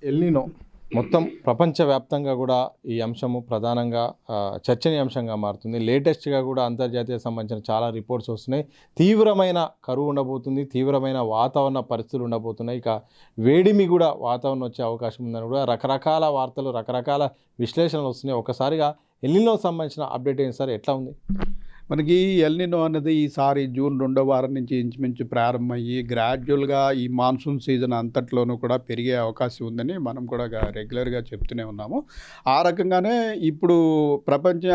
El Niño మొత్తం ప్రపంచవ్యాప్తంగా కూడా ఈ అంశము ప్రధానంగా చర్చనీయాంశంగా మారుతుంది. లేటెస్ట్గా కూడా అంతర్జాతీయ సంబంధించిన చాలా రిపోర్ట్స్ వస్తున్నాయి. తీవ్రమైన కరువు ఉండబోతుంది, తీవ్రమైన వాతావరణ పరిస్థితులు ఉండబోతున్నాయి. ఇక వేడిమి కూడా వాతావరణం వచ్చే అవకాశం ఉందని కూడా రకరకాల వార్తలు, రకరకాల విశ్లేషణలు వస్తున్నాయి. ఒకసారిగా ఎల్నినో సంబంధించిన అప్డేట్ ఏంటి సార్, ఎట్లా ఉంది? మనకి ఎల్నినో అనేది ఈసారి జూన్ 2వ వారం నుంచి ఇంచుమించు ప్రారంభమయ్యి గ్రాడ్యువల్గా ఈ మాన్సూన్ సీజన్ అంతట్లోనూ కూడా పెరిగే అవకాశం ఉందని మనం కూడా రెగ్యులర్గా చెప్తూనే ఉన్నాము. ఆ రకంగానే ఇప్పుడు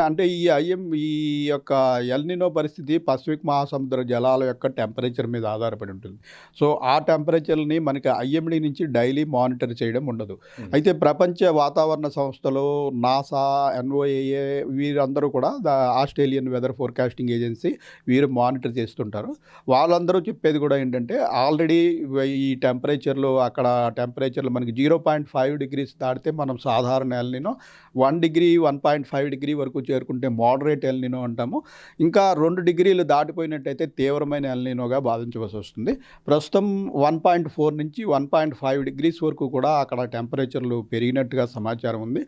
అంటే ఈ యొక్క ఎల్నినో పరిస్థితి పసిఫిక్ మహాసముద్ర జలాల యొక్క టెంపరేచర్ మీద ఆధారపడి ఉంటుంది. సో ఆ టెంపరేచర్ని మనకి ఐఎండీ నుంచి డైలీ మానిటర్ చేయడం ఉండదు. అయితే ప్రపంచ వాతావరణ సంస్థలు, నాసా, ఎన్ఓఏఏ వీరందరూ కూడా ఆస్ట్రేలియన్ వెదర్ ఫోర్కాస్టింగ్ ఏజెన్సీ వీరు మానిటర్ చేస్తుంటారు. వాళ్ళందరూ చెప్పేది కూడా ఏంటంటే ఆల్రెడీ ఈ అక్కడ టెంపరేచర్లు మనకి 0.5 డిగ్రీస్ దాటితే మనం సాధారణ ఎల్నినో, 1 డిగ్రీ 1.5 డిగ్రీ వరకు చేరుకుంటే మోడరేట్ ఎల్నినో అంటాము. ఇంకా 2 డిగ్రీలు దాటిపోయినట్టయితే తీవ్రమైన ఎల్నినోగా భావించవలసి వస్తుంది. ప్రస్తుతం 1.4 నుంచి 1.5 డిగ్రీస్ వరకు కూడా అక్కడ టెంపరేచర్లు పెరిగినట్టుగా సమాచారం ఉంది.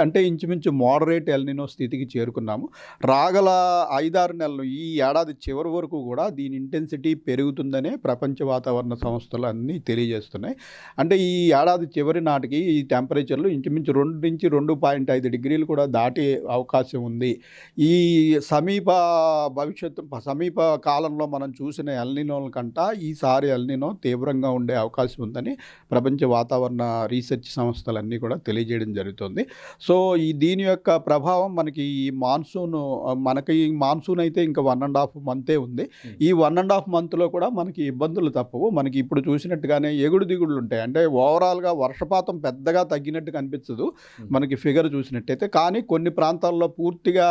అంటే ఇంచుమించు మోడరేట్ ఎల్నినో స్థితికి చేరుకున్నాము. రాగల 5-6 నెలలు ఈ ఏడాది చివరి వరకు కూడా దీని ఇంటెన్సిటీ పెరుగుతుందనే ప్రపంచ వాతావరణ సంస్థలు అన్నీ తెలియజేస్తున్నాయి. అంటే ఈ ఏడాది చివరి నాటికి ఈ టెంపరేచర్లు ఇంచుమించు 2 నుంచి 2.5 డిగ్రీలు కూడా దాటే అవకాశం ఉంది. ఈ సమీప కాలంలో మనం చూసిన ఎల్నినోల కంటా ఈసారి ఎల్నినో తీవ్రంగా ఉండే అవకాశం ఉందని ప్రపంచ వాతావరణ రీసెర్చ్ సంస్థలన్నీ కూడా తెలియజేయడం జరుగుతుంది. సో దీని యొక్క ప్రభావం మనకి ఈ మాన్సూన్ అయితే ఇంకా 1.5 మంతే ఉంది. ఈ 1.5 మంత్లో కూడా మనకి ఇబ్బందులు తప్పవు. మనకి ఇప్పుడు చూసినట్టుగానే ఎగుడు దిగుడులు ఉంటాయి. అంటే ఓవరాల్గా వర్షపాతం పెద్దగా తగ్గినట్టు కనిపించదు మనకి ఫిగర్ చూసినట్టయితే. కానీ కొన్ని ప్రాంతాల్లో పూర్తిగా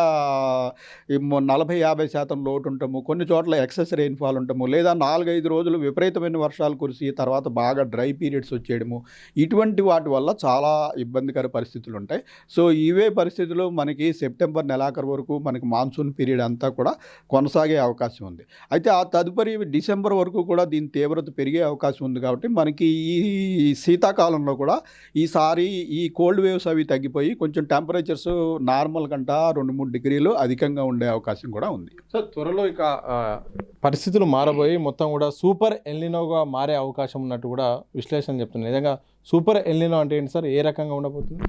40-50% లోటు ఉంటాము, కొన్ని చోట్ల ఎక్సెస్ రెయిన్ఫాల్ ఉంటాము, లేదా 4-5 రోజులు విపరీతమైన వర్షాలు కురిసి తర్వాత బాగా డ్రై పీరియడ్స్ వచ్చేయడము, ఇటువంటి వాటి వల్ల చాలా ఇబ్బందికర పరిస్థితులు ఉంటాయి. సో ఇవే పరిస్థితులు మనకి సెప్టెంబర్ నెలాఖరు వరకు మనకి మాన్సూన్ పీరియడ్ అంతా కూడా కొనసాగే అవకాశం ఉంది. అయితే ఆ తదుపరి డిసెంబర్ వరకు కూడా దీని తీవ్రత పెరిగే అవకాశం ఉంది. కాబట్టి మనకి ఈ శీతాకాలంలో కూడా ఈసారి ఈ కోల్డ్ వేవ్స్ అవి తగ్గిపోయి కొంచెం టెంపరేచర్స్ నార్మల్ కంటా 2-3 డిగ్రీలు అధికంగా ఉండే అవకాశం కూడా ఉంది. సో త్వరలో ఇక పరిస్థితులు మారబోయి మొత్తం కూడా సూపర్ ఎల్నినోగా మారే అవకాశం ఉన్నట్టు కూడా విశ్లేషణ చెప్తున్నారు. నిజంగా సూపర్ ఎల్నినో అంటే ఏంటి సార్, ఏ రకంగా ఉండబోతుంది?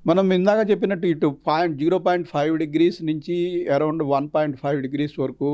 మనం ఇందాక చెప్పినట్టు ఇటు 0.5 డిగ్రీస్ నుంచి అరౌండ్ 1.5 డిగ్రీస్ వరకు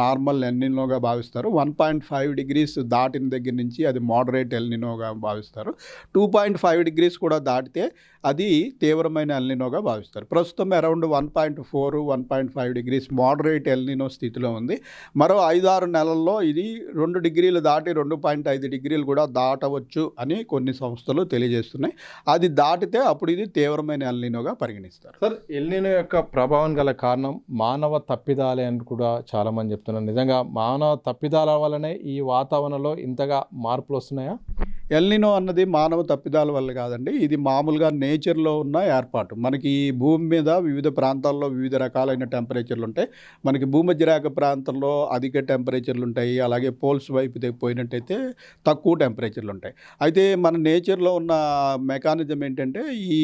నార్మల్ ఎల్నినోగా భావిస్తారు. 1.5 డిగ్రీస్ దాటిన దగ్గర నుంచి అది మోడరేట్ ఎల్నినోగా భావిస్తారు. 2.5 డిగ్రీస్ కూడా దాటితే అది తీవ్రమైన ఎల్నినోగా భావిస్తారు. ప్రస్తుతం అరౌండ్ 1.4, 1.5 డిగ్రీస్ మోడరేట్ ఎల్నినో స్థితిలో ఉంది. మరో 5-6 నెలల్లో ఇది 2 డిగ్రీలు దాటి 2.5 డిగ్రీలు కూడా దాటవచ్చు అని కొన్ని సంస్థలు తెలియజేస్తున్నాయి. అది దాటితే అప్పుడు ఇది తీవ్రమైన ఎల్నినోగా పరిగణిస్తారు. సార్, ఎల్నినో యొక్క ప్రభావం గల కారణం మానవ తప్పిదాలే అని కూడా చాలామంది చెప్తున్నారు. నిజంగా మానవ తప్పిదాల వల్లనే ఈ వాతావరణంలో ఇంతగా మార్పులు వస్తున్నాయా? ఎల్నినో అన్నది మానవ తప్పిదాల వల్ల కాదండి. ఇది మామూలుగా నేచర్లో ఉన్న ఏర్పాటు. మనకి భూమి మీద వివిధ ప్రాంతాల్లో వివిధ రకాలైన టెంపరేచర్లు ఉంటాయి. మనకి భూమధ్యరేఖ ప్రాంతంలో అధిక టెంపరేచర్లు ఉంటాయి. అలాగే పోల్స్ వైపు పోయినట్టయితే తక్కువ టెంపరేచర్లు ఉంటాయి. అయితే మన నేచర్లో ఉన్న మెకానిజం ఏంటంటే ఈ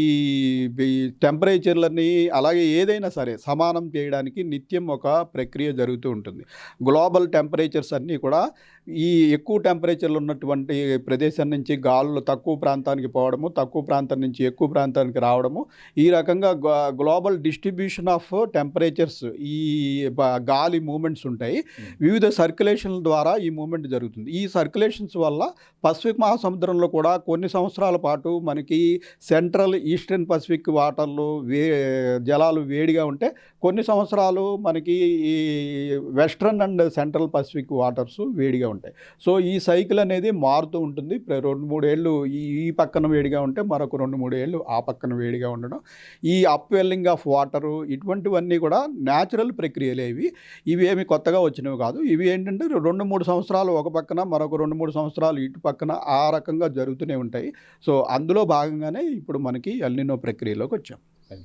టెంపరేచర్లని అలాగే ఏదైనా సరే సమానం చేయడానికి నిత్యం ఒక ప్రక్రియ జరుగుతూ ఉంటుంది. గ్లోబల్ టెంపరేచర్స్ అన్నీ కూడా ఈ ఎక్కువ టెంపరేచర్లు ఉన్నటువంటి ప్రదేశం నుంచి గాలులు తక్కువ ప్రాంతానికి పోవడము, తక్కువ ప్రాంతం నుంచి ఎక్కువ ప్రాంతానికి రావడము, ఈ రకంగా గ్లోబల్ డిస్ట్రిబ్యూషన్ ఆఫ్ టెంపరేచర్స్ ఈ గాలి మూమెంట్స్ ఉంటాయి. వివిధ సర్క్యులేషన్ల ద్వారా ఈ మూమెంట్ జరుగుతుంది. ఈ సర్క్యులేషన్స్ వల్ల పసిఫిక్ మహాసముద్రంలో కూడా కొన్ని సంవత్సరాల పాటు మనకి సెంట్రల్ ఈస్టర్న్ పసిఫిక్ వాటర్లు జలాలు వేడిగా ఉంటే, కొన్ని సంవత్సరాలు మనకి ఈ western and central Pacific waters వేడిగా ఉంటాయి. సో ఈ సైకిల్ అనేది మారుతూ ఉంటుంది. 2-3 ఏళ్ళు ఈ పక్కన వేడిగా ఉంటే మరొక 2-3 ఏళ్ళు ఆ పక్కన వేడిగా ఉండడం, ఈ అప్వెల్లింగ్ ఆఫ్ వాటరు, ఇటువంటివన్నీ కూడా న్యాచురల్ ప్రక్రియలే. ఇవి ఏమి కొత్తగా వచ్చినవి కాదు. ఇవి ఏంటంటే 2-3 సంవత్సరాలు ఒక పక్కన, మరొక 2-3 సంవత్సరాలు ఇటు పక్కన, ఆ రకంగా జరుగుతూనే ఉంటాయి. సో అందులో భాగంగానే ఇప్పుడు మనకి ఎల్నినో ప్రక్రియలోకి వచ్చాం.